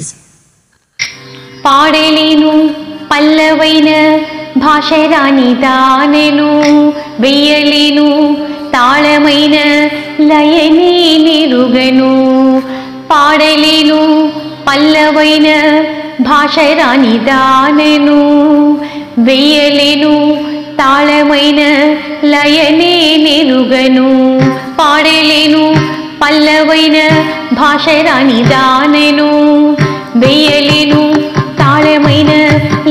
please. పాడలేను పల్లవైన భాషరాని దానెను, వెయ్యలేను తాళమైన లయనే నెరుగను. పాడలేను పల్లవైన భాషరాని దానెను, వెయ్యలేను తాళమైన లయనే నెరుగను. పాడలేను పల్లవైన భాషరాని దానెను, వెయ్యలేను తాళమైన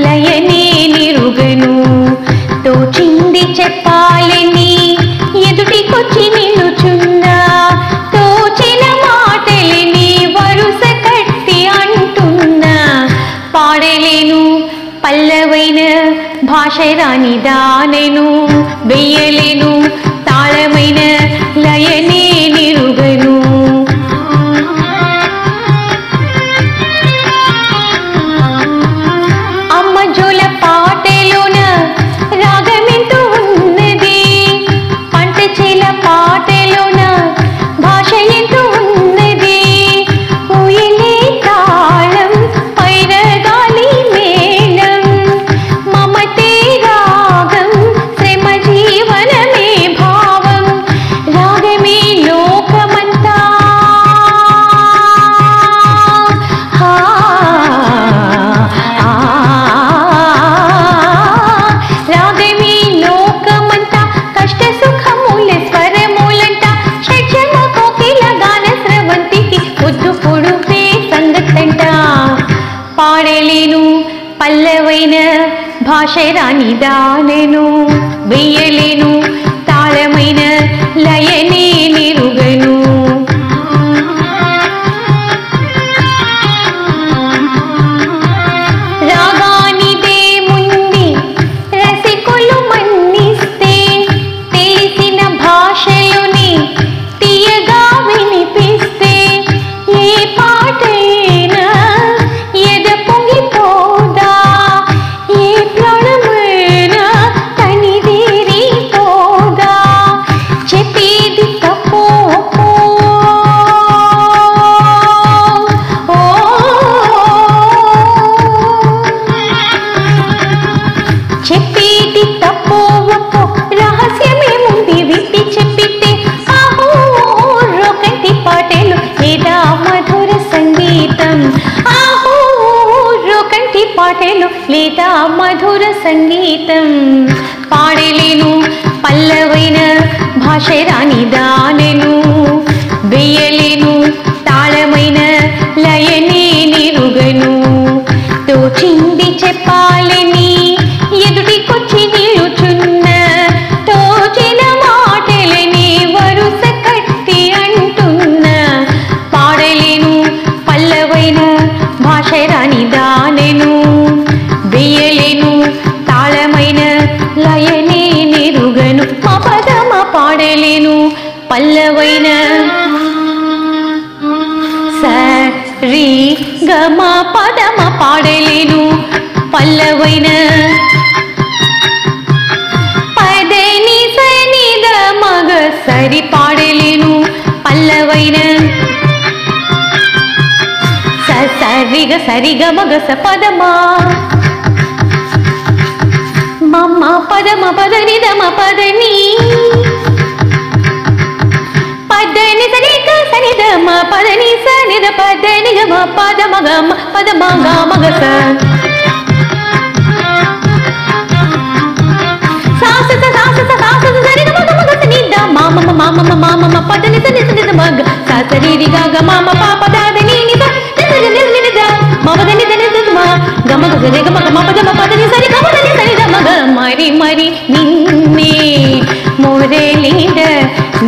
లయనే నెరుగను. తోచింది చెప్పాలని ఎదుటికొచ్చి నిలుచున్నా, తోచిన మాటలని వరుస కట్టి అంటున్నా. పాడలేను పల్లవైన భాషరాని దానెను, వెయ్యలేను తాళమైన లయనే నెరుగను. అమ్మ జోల పాటలోన రాగమెంతో ఉన్నది, పంట చేల పాటలోన భాష ఎంతో ఉన్నది. ఊయలే తాళం పైన గాలి మేళం, మమతే రాగం శ్రమ జీవనమే భావం. రాగమే లోకమంతా, రాగమే లోకమంతా, కష్ట సుఖముల స్వరములంట. షడ్జమ కోకిల గాన స్రవంతికి పొద్దు పొడుపే సంగతంట. పాడలేను పల్లవైన భాషరాని దానెను, వెయ్యలేను తాళమైన లయనే నెరుగను. రాగానిదే ముంది రసికులు మన్నిస్తే, తెలిసిన భాషలోని తీయగా వినిపిస్తే. ఏ పాటైనా ఎద పొంగిపోదా, ఏ ప్రాణమైనా తనిదేరిపోదా. చెప్పేది తప్పో చెప్పేది తప్పో ఒప్పో, రహస్యమేముంది విప్పి చెప్పితే. ఆహో రోకంటి పాటలు లేదా మధుర సంగీతం, ఆహో రోకంటి పాటలు లేదా మధుర సంగీతం. పాడలేను పల్లవైన భాషరాని దానెను, వెయ్యలేను తాళమైన లయనే నెరుగను. తోచింది చెప్పాలని ఎదుటికొచ్చి నిలుచున్న, తోచిన మాటలని వరుస కట్టి అంటున్నా. పాడలేను పల్లవైన భాషరాని దానెను, వెయ్యలేను తాళమైన లయనే నెరుగను. మా పదమ పాడలేను పల్లవైన సరి గమ పదమ పాడలేను పల్లవైన పదని సనిద మగ సరి. పాడలేను పల్లవైన సరిగ సరిగ మగ స పదమా. మమ్మ పదమ పదని దమ పదని, పదని సరిగ సనిదమ పదని సనిద పదని గమ పదమ గమ పదమ గమ గ స. సాసత సాసత సాసత సరిగ మగ మగ సనిద మామ మామ మామ పదని సని సనిద మగ సాసరి రి గ మామ పాప దాదని నిద నిద నిద మమదని దని మ గమ గ రి గ మగ మ పదమ పదని సరి గమ దని సనిద మగ. మరి మరి నిన్నే మురళిద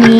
నీ